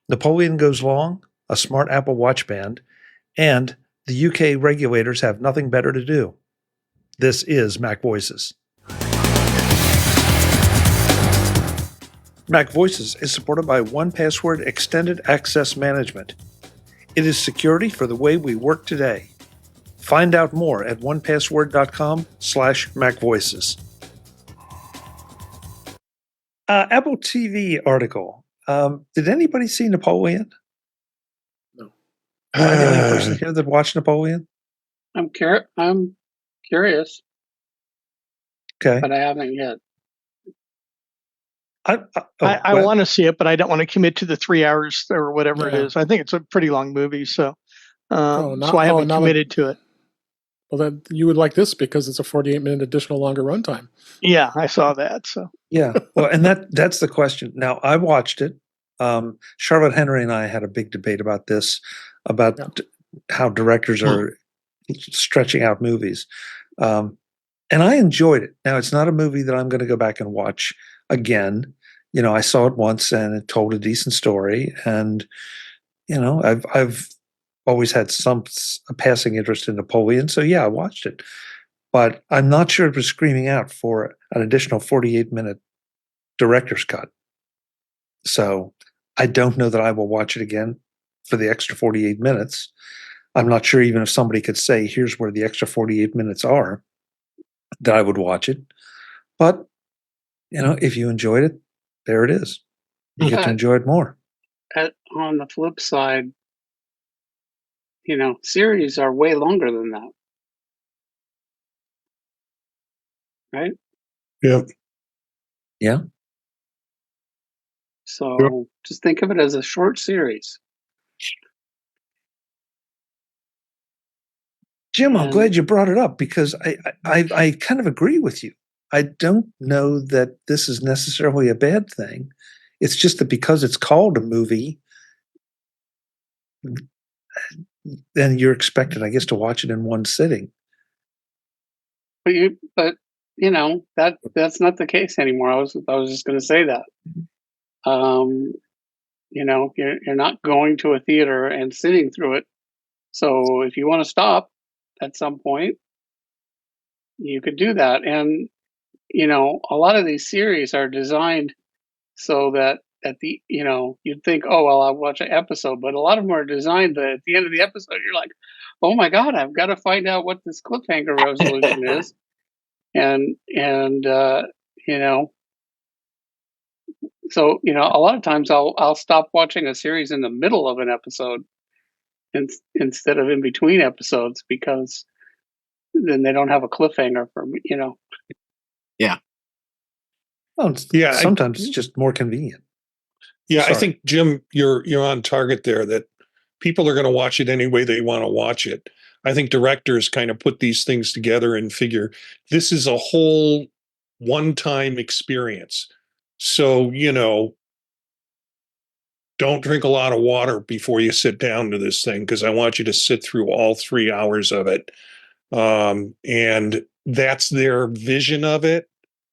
Napoleon goes long, a smart Apple Watch band, and the UK regulators have nothing better to do. This is MacVoices. MacVoices is supported by 1Password Extended Access Management. It is security for the way we work today. Find out more at onepassword.com/MacVoices. Apple TV article. Did anybody see Napoleon? No. Am I the only person here that watched Napoleon? I'm curious, Okay. but I haven't yet. I want to see it, but I don't want to commit to the 3 hours or whatever it Yeah. is. I think it's a pretty long movie, so so I haven't now committed to it. Well, then you would like this because it's a 48-minute additional longer runtime. Yeah, I saw that. So Yeah. Well, and that's the question. Now, I watched it. Charlotte Henry and I had a big debate about this, about how directors are stretching out movies. And I enjoyed it. Now, it's not a movie that I'm going to go back and watch again. You know, I saw it once and it told a decent story. And, you know, I've always had a passing interest in Napoleon. So yeah, I watched it. But I'm not sure it was screaming out for an additional 48-minute director's cut. So I don't know that I will watch it again for the extra 48 minutes. I'm not sure even if somebody could say, here's where the extra 48 minutes are, that I would watch it. But, you know, if you enjoyed it, there it is. You get to enjoy it more. On the flip side, you know, series are way longer than that. Right? Yep. Yeah. So just think of it as a short series. Jim, I'm glad you brought it up because I kind of agree with you. I don't know that this is necessarily a bad thing. It's just that because it's called a movie, then you're expected, I guess, to watch it in one sitting. But you know, that's not the case anymore. I was just going to say that. You know, you're not going to a theater and sitting through it. So if you want to stop at some point, you could do that. And you know, a lot of these series are designed so that at the, you know, you'd think, oh well, I'll watch an episode, but a lot of them are designed that at the end of the episode, you're like, oh my god, I've got to find out what this cliffhanger resolution is. And you know, so you know, a lot of times I'll stop watching a series in the middle of an episode instead of in between episodes, because then they don't have a cliffhanger for me, you know. Yeah. Well, sometimes it's just more convenient. Yeah, sorry. I think, Jim, you're on target there, that people are going to watch it any way they want to watch it. I think directors kind of put these things together and figure this is a whole one-time experience. So, you know, don't drink a lot of water before you sit down to this thing, because I want you to sit through all 3 hours of it. And that's their vision of it.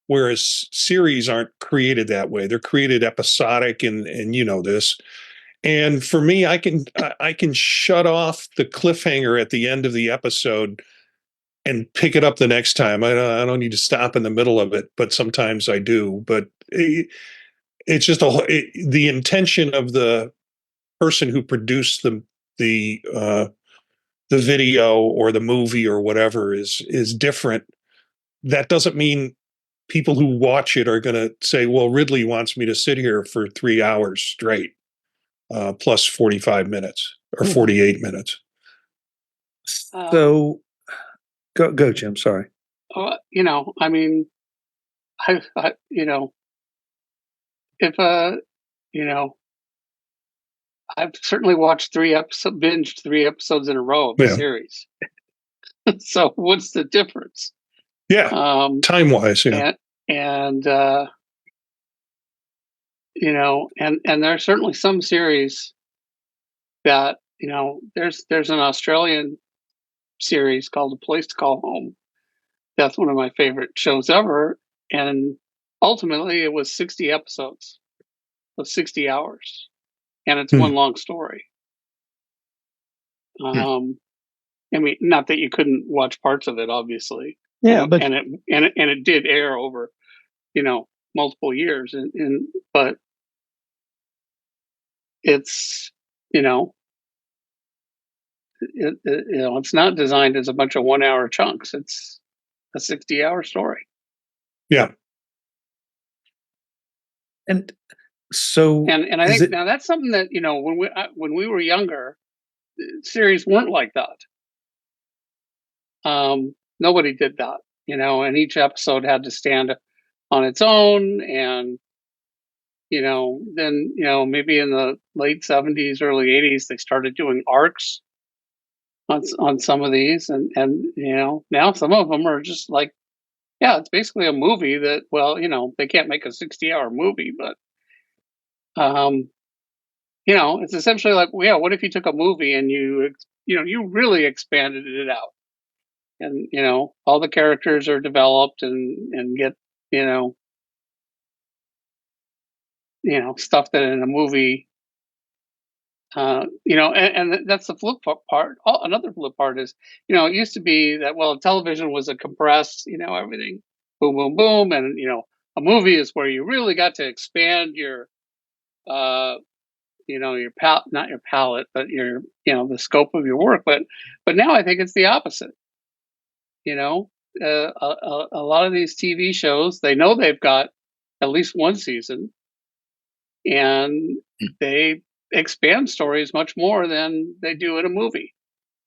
Whereas series aren't created that way. They're created episodic, and you know this. And for me, I can shut off the cliffhanger at the end of the episode and pick it up the next time. I don't need to stop in the middle of it, but sometimes I do. But it's just the intention of the person who produced the video or the movie or whatever is different. That doesn't mean people who watch it are going to say, well, Ridley wants me to sit here for 3 hours straight, plus 45 minutes or 48 minutes. So go, Jim. Sorry. You know, I mean, I you know, if you know, I've certainly watched binged 3 episodes in a row of the series. So what's the difference? Yeah, time-wise, yeah. And you know, and there are certainly some series that, you know, there's an Australian series called A Place to Call Home. That's one of my favorite shows ever. And ultimately it was 60 episodes of 60 hours. and it's one long story. I mean, not that you couldn't watch parts of it, obviously. Yeah, but and it did air over, multiple years, but it's, it's not designed as a bunch of 1 hour chunks. It's a 60-hour story. Yeah. And so, And I think now that's something that, when we were younger, series weren't like that. Nobody did that, and each episode had to stand on its own. And, then, maybe in the late 70s, early 80s, they started doing arcs on some of these. And, now some of them are just like, yeah, it's basically a movie that, well, they can't make a 60-hour movie, but, it's essentially like, well, yeah, what if you took a movie and you really expanded it out? And all the characters are developed and get stuff that in a movie, and that's the flip part. Another flip part is, it used to be that, well, television was a compressed, everything, boom, boom, boom, and a movie is where you really got to expand your, your not your palette, but your, the scope of your work. But now I think it's the opposite. A lot of these TV shows, they know they've got at least one season, and they expand stories much more than they do in a movie.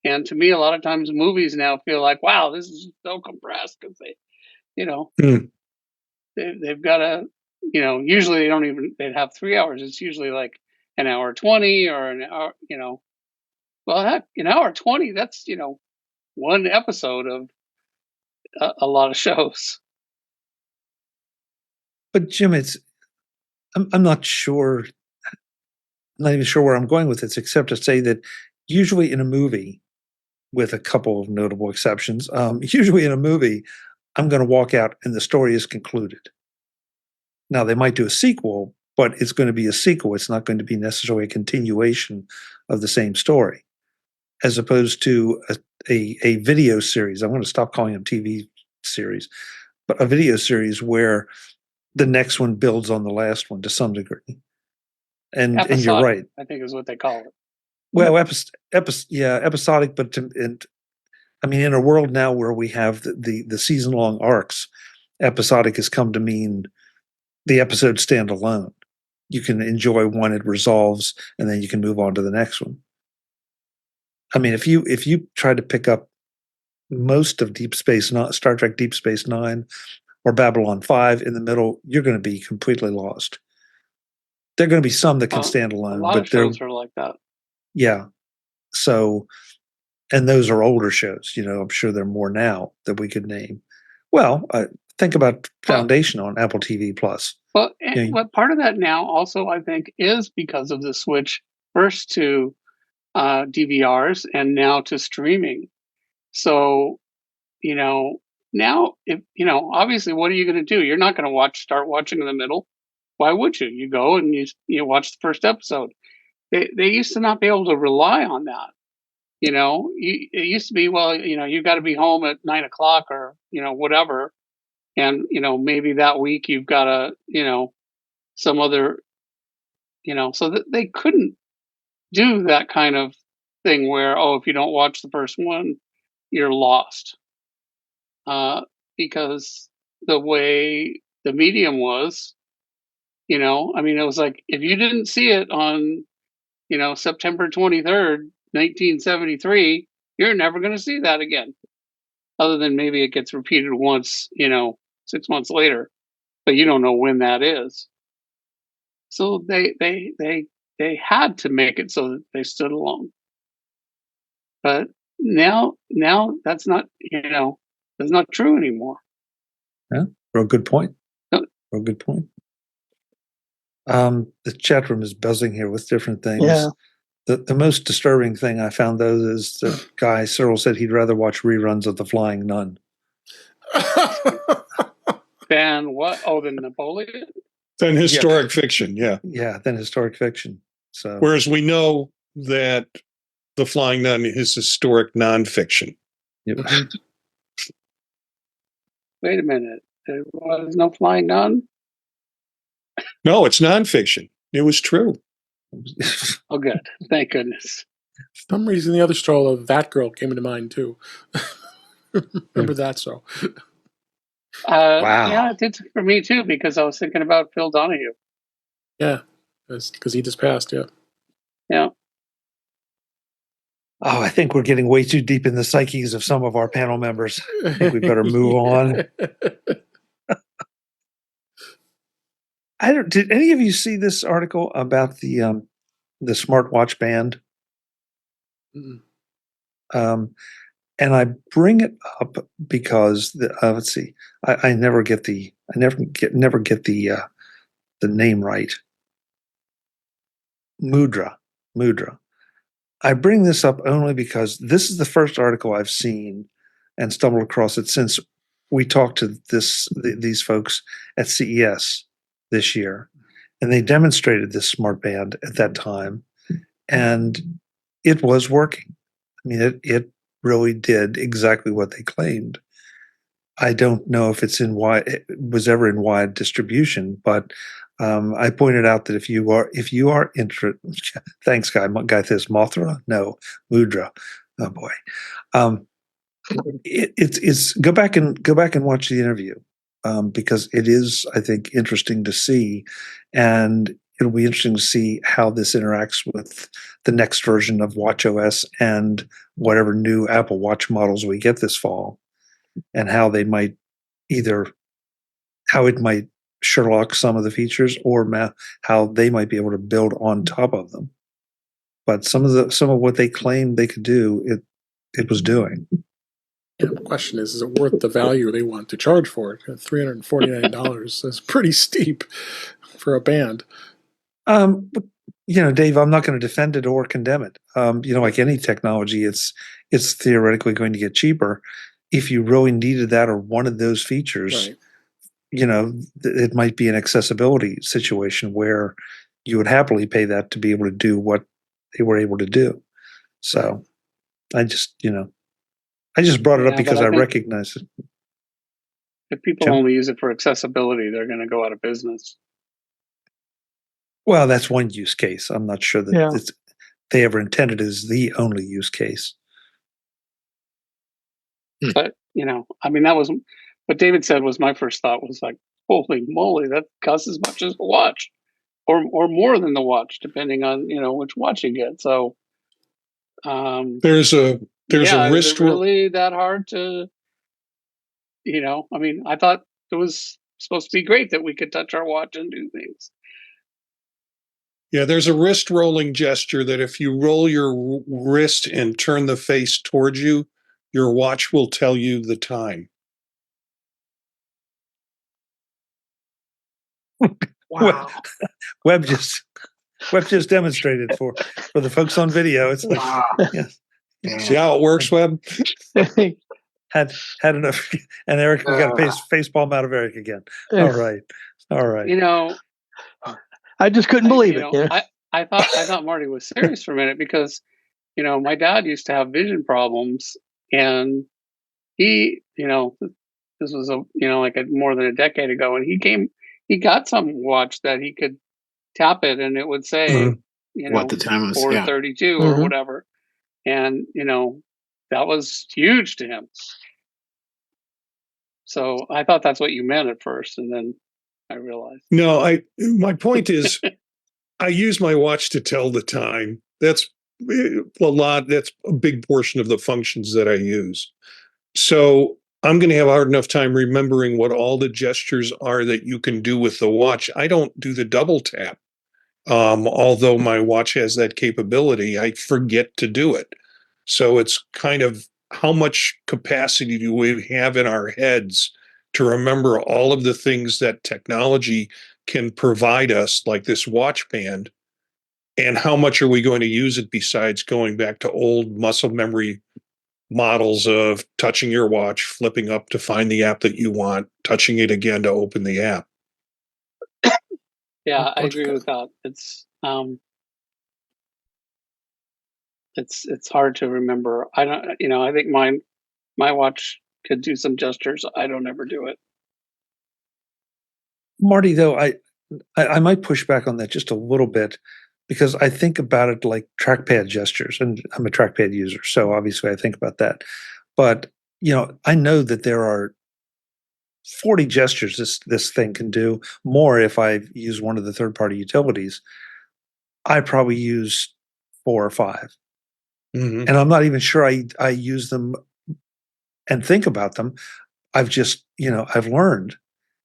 And to me, a lot of times movies now feel like, wow, this is so compressed, because they've got to, usually they'd have 3 hours. It's usually like an hour 20 or an hour, well, heck, an hour 20, that's, one episode of a lot of shows. but Jim, I'm not sure, not even sure where I'm going with this, except to say that usually in a movie, with a couple of notable exceptions, usually in a movie, I'm going to walk out and the story is concluded. Now, they might do a sequel, but it's going to be a sequel. It's not going to be necessarily a continuation of the same story, as opposed to a video series. I'm going to stop calling them TV series, but a video series where the next one builds on the last one to some degree. And you're right, I think is what they call it. well, episodic, but I mean, in a world now where we have the season long arcs, episodic has come to mean the episode stand alone. You can enjoy one, it resolves, and then you can move on to the next one. I mean, if you try to pick up most of Star Trek Deep Space Nine or Babylon 5 in the middle, you're going to be completely lost. There are going to be some that can stand alone, a lot but of shows are like that. Yeah. So, and those are older shows. I'm sure there are more now that we could name. Well, think about Foundation on Apple TV Plus. Well, but part of that now also, I think, is because of the switch first to DVRs and now to streaming. So, now, if obviously, what are you going to do? You're not going to start watching in the middle. Why would you? You go and you watch the first episode. They used to not be able to rely on that. It used to be, well, you've got to be home at 9 o'clock or, whatever. And, maybe that week you've got some other, so that they couldn't do that kind of thing where, if you don't watch the first one, you're lost. Because the way the medium was, I mean, it was like, if you didn't see it on, September 23rd, 1973, you're never going to see that again. Other than maybe it gets repeated once, 6 months later, but you don't know when that is. So they had to make it so that they stood alone. But now that's not, that's not true anymore. Yeah, real good point. Real good point. The chat room is buzzing here with different things. Yeah. The most disturbing thing I found, though, is the guy, Cyril, said he'd rather watch reruns of The Flying Nun. Than what? Oh, than Napoleon? Than historic fiction, yeah. Yeah, than historic fiction. So Whereas we know that The Flying Nun is historic nonfiction. yep. Wait a minute. There was no flying nun? No, it's nonfiction. It was true. Oh, good. Thank goodness. For some reason, the other stroll of That Girl came into mind too. Remember that? So Wow. Yeah, it did for me too, because I was thinking about Phil Donahue. yeah, because he just passed. Yeah. Yeah. Oh, I think we're getting way too deep in the psyches of some of our panel members. I think we better move on. Did any of you see this article about the smartwatch band? Mm-mm. And I bring it up because let's see, I never get the name right. Mudra. I bring this up only because this is the first article I've seen and stumbled across it since we talked to these folks at CES this year, and they demonstrated this smart band at that time, and it was working. I mean, it really did exactly what they claimed. I don't know if it was ever in wide distribution, but I pointed out that if you are interested, thanks, guy says Mothra, no, Mudra, oh boy, it's go back and watch the interview because it is, I think, interesting to see, and it'll be interesting to see how this interacts with the next version of watchOS and whatever new Apple Watch models we get this fall, and how they might how it might Sherlock some of the features, or how they might be able to build on top of them. But some of what they claimed they could do, it was doing. Yeah, the question is it worth the value they want to charge for it? $349 is pretty steep for a band. Dave, I'm not going to defend it or condemn it. Like any technology, it's theoretically going to get cheaper. If you really needed that or wanted those features, Right. It might be an accessibility situation where you would happily pay that to be able to do what they were able to do. So I just brought it up because I recognize it. If people only use it for accessibility, they're going to go out of business. Well, that's one use case. I'm not sure that they ever intended as the only use case. But, I mean, that was what David said was my first thought was like, holy moly, that costs as much as a watch or more than the watch, depending on, which watch you get. So there's a wrist. Is it really that hard to, I mean, I thought it was supposed to be great that we could touch our watch and do things. Yeah, there's a wrist rolling gesture that if you roll your wrist and turn the face towards you, your watch will tell you the time. Wow. Web just demonstrated for the folks on video. It's like, See how it works, Web? had enough, and Eric, we got a face palm out of Eric again. All right. I just couldn't believe it. I thought Marty was serious for a minute because, my dad used to have vision problems, and he, this was more than a decade ago, and he got some watch that he could tap it and it would say, what the time was, 4:32 or whatever, and that was huge to him. So I thought that's what you meant at first, and then I realized. No, my point is, I use my watch to tell the time. That's that's a big portion of the functions that I use. So I'm going to have a hard enough time remembering what all the gestures are that you can do with the watch. I don't do the double tap. Although my watch has that capability, I forget to do it. So it's kind of how much capacity do we have in our heads to remember all of the things that technology can provide us, like this watch band, and how much are we going to use it besides going back to old muscle memory models of touching your watch, flipping up to find the app that you want, touching it again to open the app. Yeah, I agree with that. It's It's hard to remember. I don't, I think my watch could do some gestures. I don't ever do it. Marty, though, I might push back on that just a little bit because I think about it like trackpad gestures, and I'm a trackpad user, so obviously I think about that. But I know that there are 40 gestures this thing can do, more if I use one of the third-party utilities. I probably use 4 or 5. Mhm. And I'm not even sure I use them and think about them. I've just, I've learned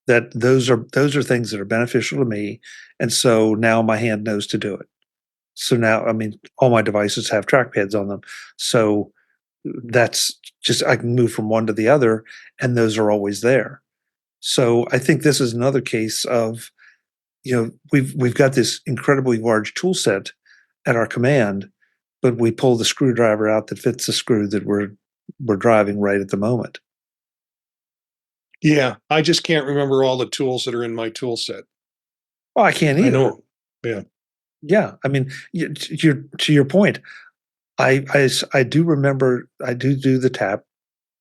that those are things that are beneficial to me. And so now my hand knows to do it. So now, I mean, all my devices have trackpads on them. So that's just, I can move from one to the other and those are always there. So I think this is another case of, we've got this incredibly large tool set at our command, but we pull the screwdriver out that fits the screw that we're driving right at the moment. Yeah, I just can't remember all the tools that are in my tool set. Well, I can't I either. know. Yeah. Yeah, I mean, to your point, I do remember, I do the tap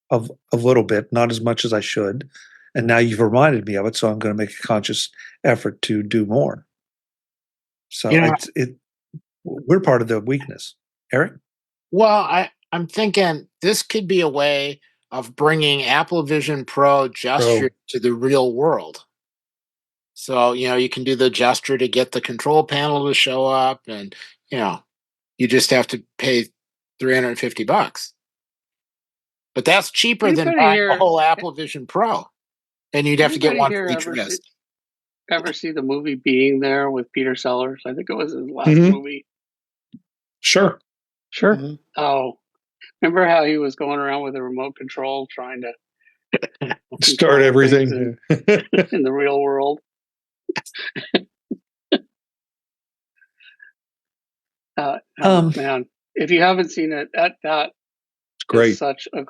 of a little bit, not as much as I should, and now you've reminded me of it, so I'm going to make a conscious effort to do more. So we're part of the weakness, Eric. Well, I'm thinking this could be a way of bringing Apple Vision Pro gesture to the real world. So, you can do the gesture to get the control panel to show up, and, you just have to pay $350. But that's cheaper than Anybody buying a here- whole Apple Vision Pro. And you'd have to get Anybody one here for each wrist. ever see the movie Being There with Peter Sellers? I think it was his last Mhm. movie. Sure. Sure. Mhm. Oh, remember how he was going around with a remote control trying to Start control everything. things in the real world? Man, if you haven't seen it, that It's great. is such a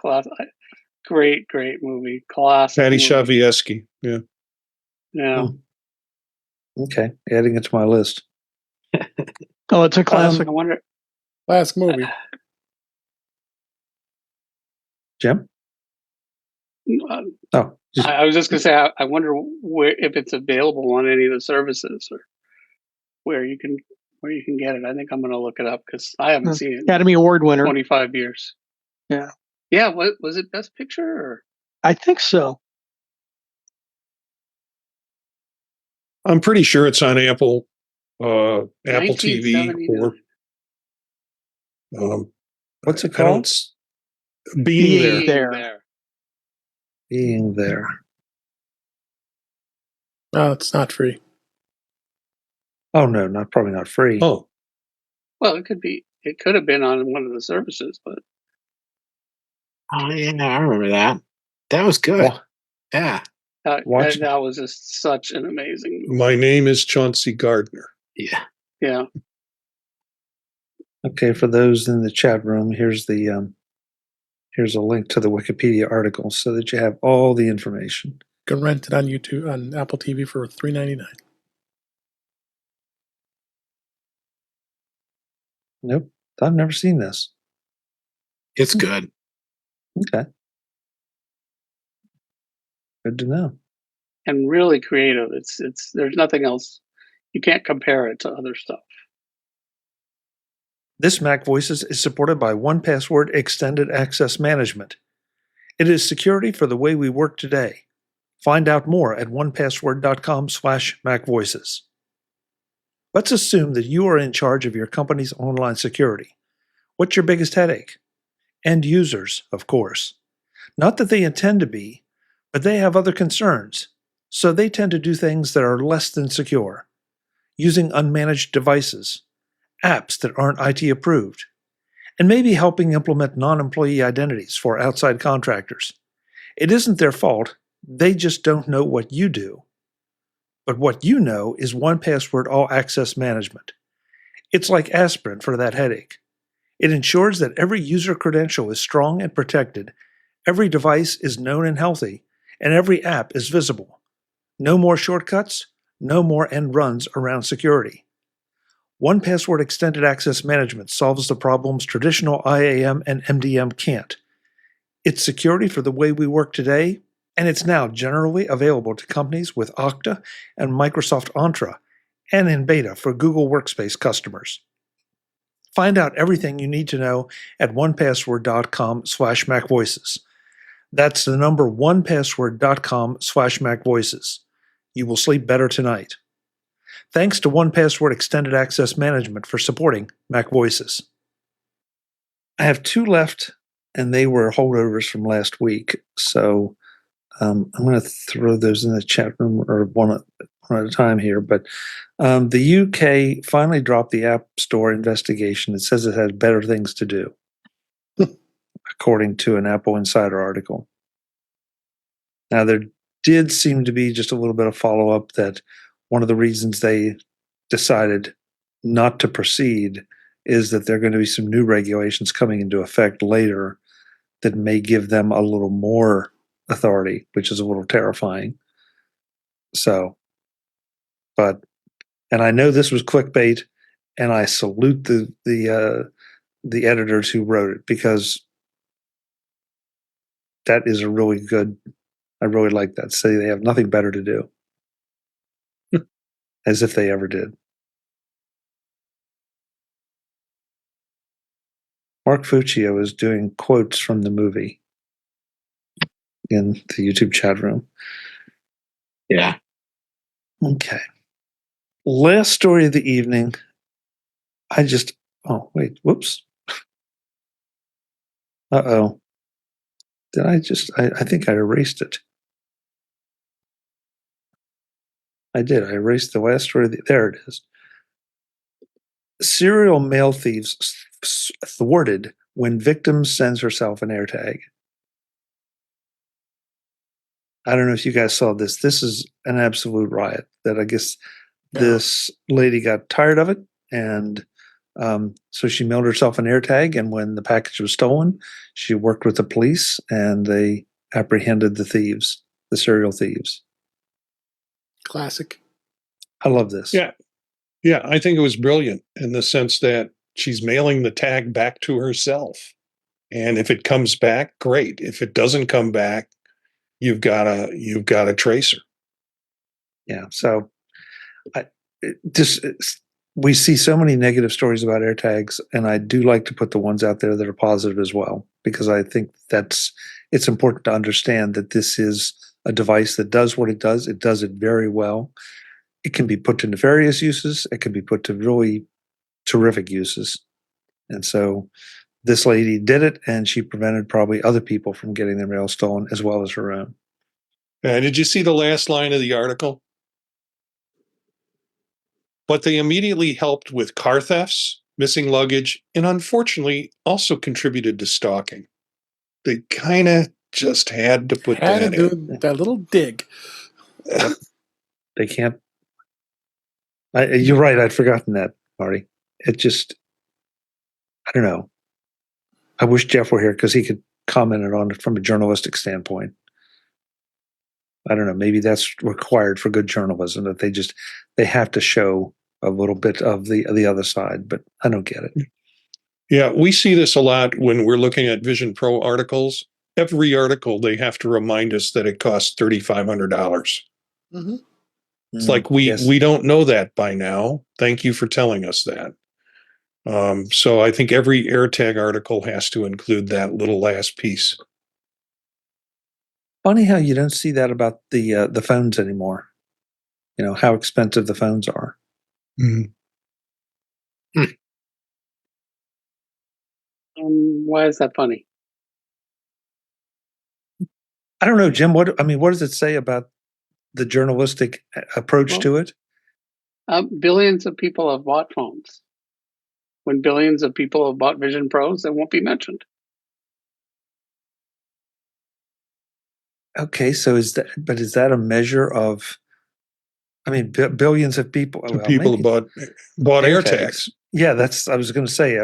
great movie. Classic Patty movie. Chayefsky. Yeah. Yeah. Okay, adding it to my list. Oh, it's a classic. I wonder. Last movie. Jim? Oh, I was just gonna say, I wonder if it's available on any of the services or where you can get it. I think I'm gonna look it up because I haven't seen it in Academy Award winner. 25 years. Yeah. Yeah. Was it Best Picture or? I think so. I'm pretty sure it's on Apple TV 1979. or what's it I don't called? Being Being There. There. Being There. No, it's not free. Oh no, probably not free. Oh, Well, it could be. It could have been on one of the services, but Oh, yeah, I remember that. That was good. Well, Yeah. Watch- that was just such an amazing movie. My Name is Chauncey Gardner. Yeah. Yeah. Okay, for those in the chat room, here's a link to the Wikipedia article so that you have all the information. You can rent it on YouTube on Apple TV for $3.99. Nope, I've never seen this. It's good. Okay, good to know. And really creative. It's there's nothing else. You can't compare it to other stuff. This MacVoices is supported by 1Password Extended Access Management. It is security for the way we work today. Find out more at onepassword.com/MacVoices. Let's assume that you are in charge of your company's online security. What's your biggest headache? End users, of course. Not that they intend to be, but they have other concerns, so they tend to do things that are less than secure. Using unmanaged devices, apps that aren't IT approved, and maybe helping implement non-employee identities for outside contractors. It isn't their fault, they just don't know what you do. But what you know is 1Password All Access Management. It's like aspirin for that headache. It ensures that every user credential is strong and protected, every device is known and healthy, and every app is visible. No more shortcuts, no more end runs around security. 1Password Extended Access Management solves the problems traditional IAM and MDM can't. It's security for the way we work today, and it's now generally available to companies with Okta and Microsoft Entra, and in beta for Google Workspace customers. Find out everything you need to know at onepassword.com/MacVoices. That's the number onepassword.com/MacVoices. You will sleep better tonight. Thanks to 1Password Extended Access Management for supporting MacVoices. I have two left, and they were holdovers from last week. So I'm going to throw those in the chat room or one at a time here. But the UK finally dropped the App Store investigation. It says it has better things to do, according to an Apple Insider article. Now, there did seem to be just a little bit of follow-up that one of the reasons they decided not to proceed is that there are going to be some new regulations coming into effect later that may give them a little more authority, which is a little terrifying. So, and I know this was clickbait, and I salute the editors who wrote it, because that is a really good. I really like that. Say they have nothing better to do, as if they ever did. Mark Fuccio is doing quotes from the movie in the YouTube chat room. Yeah. Okay. Last story of the evening. Whoops. Uh-oh. Did I think I erased it. I did. I erased the last story. There it is. Serial mail thieves thwarted when victim sends herself an AirTag. I don't know if you guys saw this. This is an absolute riot. That I guess this lady got tired of it, and so she mailed herself an AirTag. And when the package was stolen, she worked with the police, and they apprehended the thieves, the serial thieves. Classic. I love this. Yeah. Yeah, I think it was brilliant in the sense that she's mailing the tag back to herself. And if it comes back, great. If it doesn't come back, you've got a tracer. Yeah. So we see so many negative stories about AirTags, and I do like to put the ones out there that are positive as well, because I think it's important to understand that this is a device that does what it does. It does it very well. It can be put to nefarious uses. It can be put to really terrific uses. And so this lady did it, and she prevented probably other people from getting their mail stolen as well as her own. Did you see the last line of the article? But they immediately helped with car thefts, missing luggage, and unfortunately also contributed to stalking. They kind of just had to put that in. That little dig. Yep. They can't. You're right. I'd forgotten that, Marty. It just, I don't know. I wish Jeff were here because he could comment on it from a journalistic standpoint. I don't know. Maybe that's required for good journalism, that they have to show a little bit of the other side, but I don't get it. Yeah, we see this a lot when we're looking at Vision Pro articles. Every article, they have to remind us that it costs $3,500. Mm-hmm. It's like we don't know that by now. Thank you for telling us that. So I think every AirTag article has to include that little last piece. Funny how you don't see that about the phones anymore. You know how expensive the phones are. Mm-hmm. Why is that funny? I don't know, Jim. What does it say about the journalistic approach to it? Billions of people have bought phones. When billions of people have bought Vision Pros, it won't be mentioned. Okay, so is that a measure of? I mean, billions of people. People bought AirTags. Yeah, I was going to say.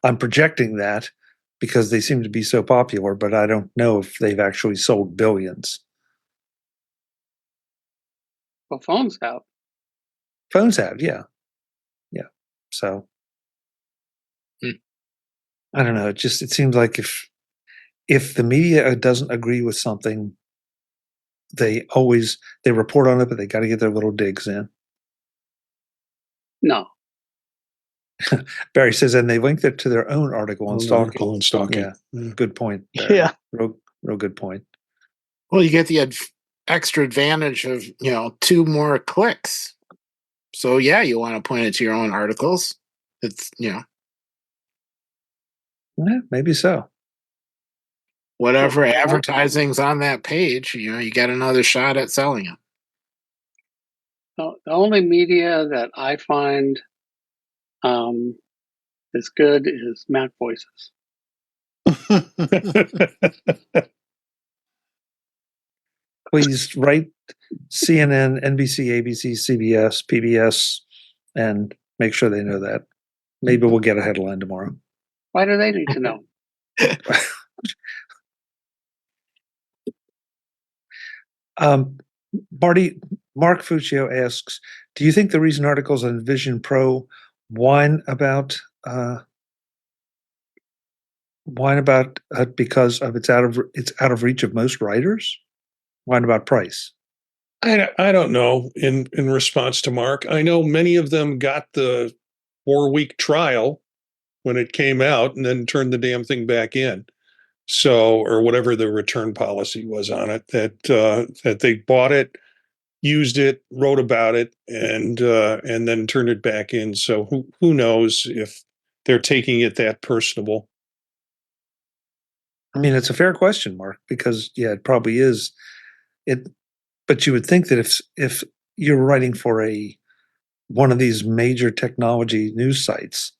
I'm projecting that because they seem to be so popular, but I don't know if they've actually sold billions. Well, phones have. Phones have, yeah. So Hmm. I don't know. It seems like if the media doesn't agree with something, they report on it, but they got to get their little digs in. No. Barry says, and they linked it to their own article on stalking. stalking. Yeah, good point, Barry. Yeah. Real good point. Well, you get the extra advantage of 2 more clicks. So yeah, you want to point it to your own articles. It's Yeah, maybe so. whatever advertising's on that page, you get another shot at selling it. The only media that I find is good is MacVoices. Please write CNN, NBC, ABC, CBS, PBS, and make sure they know that. Maybe we'll get a headline tomorrow. Why do they need to know? Mark Fuccio asks, do you think the recent articles on Vision Pro whine about because of it's out of reach of most writers? Whine about price? I don't know. In response to Mark, I know many of them got the 4-week trial when it came out and then turned the damn thing back in. So, or whatever the return policy was on it, that they bought it, used it, wrote about it, and then turned it back in. So who knows if they're taking it that personable? I mean, it's a fair question, Mark, because it probably is. But you would think that if you're writing for one of these major technology news sites,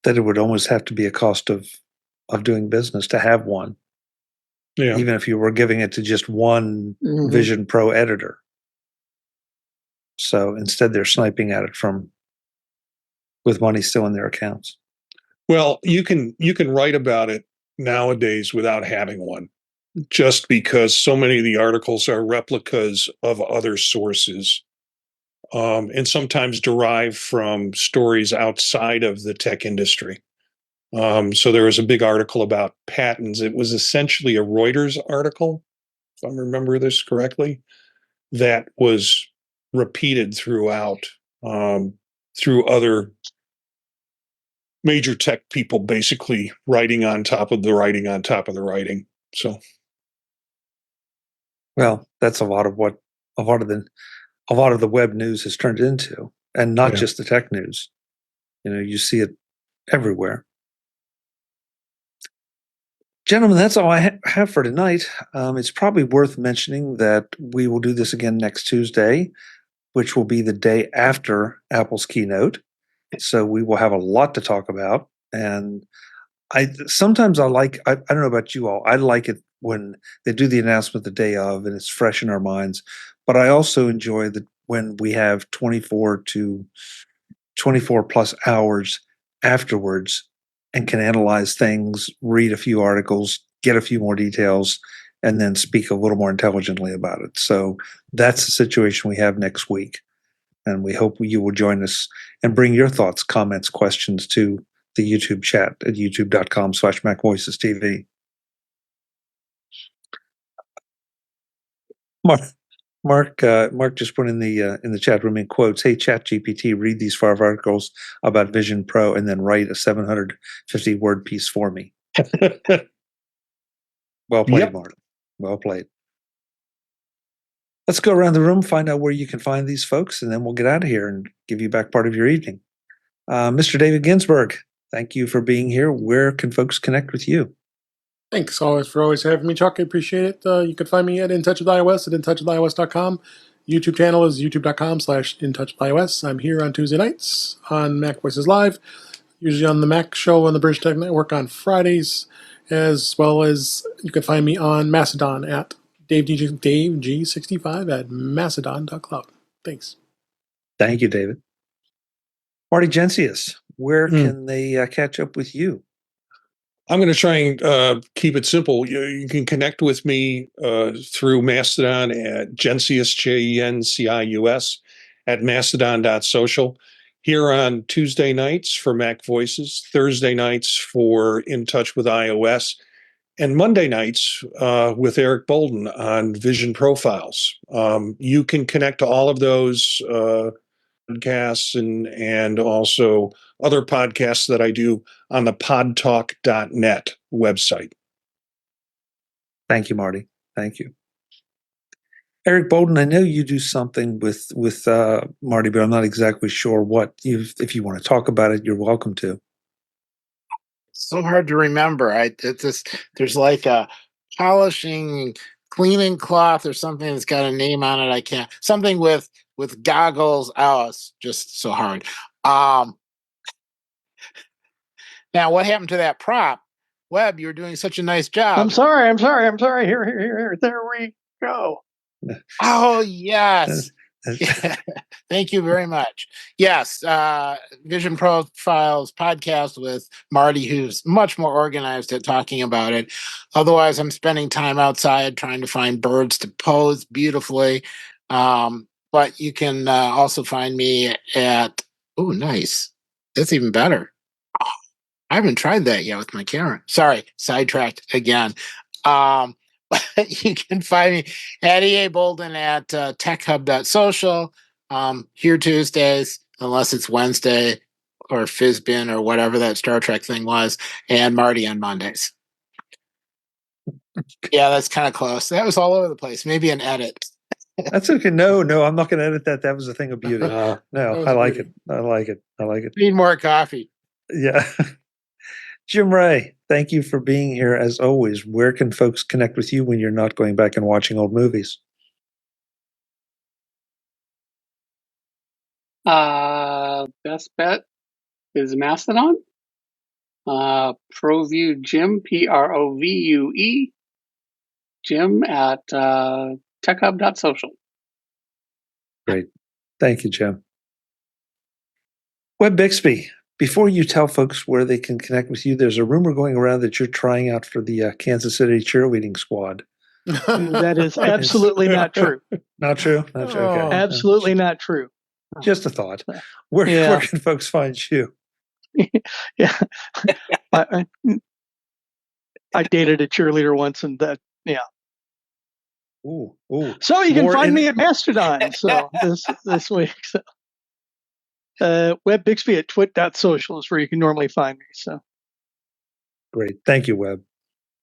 that it would almost have to be a cost of doing business to have one. Yeah. Even if you were giving it to just one Mhm. Vision Pro editor. So instead they're sniping at it with money still in their accounts. Well, you can write about it nowadays without having one, just because so many of the articles are replicas of other sources, and sometimes derived from stories outside of the tech industry. So there was a big article about patents. It was essentially a Reuters article, if I remember this correctly, that was repeated throughout, through other major tech people, basically writing on top of the writing on top of the writing. So, well, that's a lot of the web news has turned into, and not just the tech news. You see it everywhere. Gentlemen, that's all I have for tonight. It's probably worth mentioning that we will do this again next Tuesday, which will be the day after Apple's keynote. So we will have a lot to talk about. And sometimes I don't know about you all, I like it when they do the announcement the day of and it's fresh in our minds. But I also enjoy when we have 24 plus hours afterwards and can analyze things, read a few articles, get a few more details, and then speak a little more intelligently about it. So that's the situation we have next week. And we hope you will join us and bring your thoughts, comments, questions to the YouTube chat at youtube.com/MacVoicesTV. Mark just put in the chat room in quotes, "Hey, ChatGPT, read these 5 articles about Vision Pro and then write a 750 word piece for me." Well played, Yep. Martin. Well played. Let's go around the room, find out where you can find these folks, and then we'll get out of here and give you back part of your evening. Mr. David Ginsburg, thank you for being here. Where can folks connect with you? Thanks for always having me, Chuck. I appreciate it. You can find me at In Touch with iOS at intouchwithios.com. YouTube channel is youtube.com/intouchwithios. I'm here on Tuesday nights on Mac Voices Live, usually on the Mac Show on the British Tech Network on Fridays, as well as you can find me on Mastodon at DaveG65 at mastodon.cloud. Thanks. Thank you, David. Marty Jencius, where can they catch up with you? I'm going to try and keep it simple. You can connect with me through Mastodon at Jencius, Jencius, at mastodon.social. here on Tuesday nights for Mac Voices, Thursday nights for In Touch with iOS, and Monday nights with Eric Bolden on Vision Profiles. You can connect to all of those podcasts and also other podcasts that I do on the podtalk.net website. Thank you, Marty. Thank you. Eric Bolden, I know you do something with Marty, but I'm not exactly sure what. If you want to talk about it, you're welcome to. So hard to remember. There's like a polishing, cleaning cloth or something that's got a name on it. I can't. Something with goggles. Oh, it's just so hard. Now, what happened to that prop? Webb, you were doing such a nice job. I'm sorry. Here. There we go. Oh, yes. Thank you very much. Yes, Vision Profiles podcast with Marty, who's much more organized at talking about it. Otherwise, I'm spending time outside trying to find birds to pose beautifully. But you can also find me at, oh, nice. That's even better. Oh, I haven't tried that yet with my camera. Sorry, sidetracked again. You can find me at EA Bolden at techhub.social. Here Tuesdays, unless it's Wednesday or Fizbin or whatever that Star Trek thing was, and Marty on Mondays. Yeah, that's kind of close. That was all over the place. Maybe an edit. That's okay. No, I'm not going to edit that. That was a thing of beauty. No, I like it. I like it. Need more coffee. Yeah. Jim Ray, thank you for being here as always. Where can folks connect with you when you're not going back and watching old movies? Best bet is Mastodon. ProView Jim, PROVUE, Jim at techhub.social. Great. Thank you, Jim. Web Bixby, before you tell folks where they can connect with you, there's a rumor going around that you're trying out for the Kansas City cheerleading squad. That is absolutely not true. Not true? Not true. Okay. Absolutely not true. Just a thought. Where can folks find you? Yeah. I dated a cheerleader once, and that, yeah. Ooh. So you can find me at Mastodon. So this week. So. Web Bixby at twit.social is where you can normally find me. So great. Thank you, Web.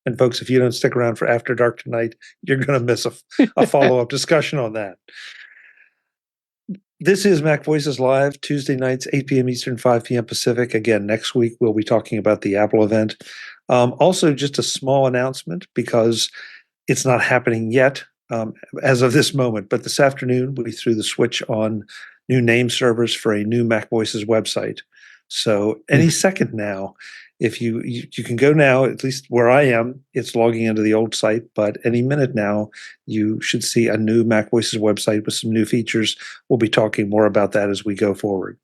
And folks, if you don't stick around for After Dark tonight, you're going to miss a follow-up discussion on that. This is Mac Voices Live, Tuesday nights, 8 p.m. Eastern, 5 p.m. Pacific. Again, next week we'll be talking about the Apple event. Also, just a small announcement because it's not happening yet as of this moment, but this afternoon we threw the switch on new name servers for a new Mac Voices website. So any second now, if you can go now, at least where I am, it's logging into the old site, but any minute now, you should see a new Mac Voices website with some new features. We'll be talking more about that as we go forward.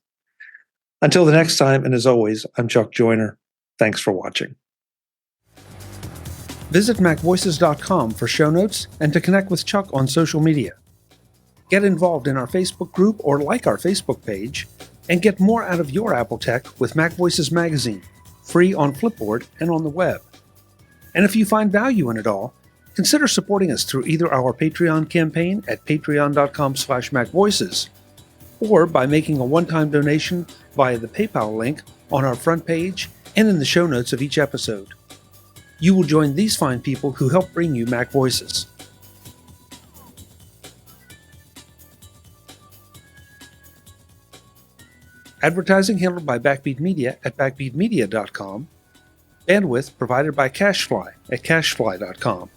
Until the next time, and as always, I'm Chuck Joyner. Thanks for watching. Visit MacVoices.com for show notes and to connect with Chuck on social media. Get involved in our Facebook group or like our Facebook page, and get more out of your Apple tech with Mac Voices Magazine, free on Flipboard and on the web. And if you find value in it all, consider supporting us through either our Patreon campaign at patreon.com/MacVoices or by making a one-time donation via the PayPal link on our front page and in the show notes of each episode. You will join these fine people who help bring you Mac Voices. Advertising handled by Backbeat Media at backbeatmedia.com. Bandwidth provided by CacheFly at cachefly.com.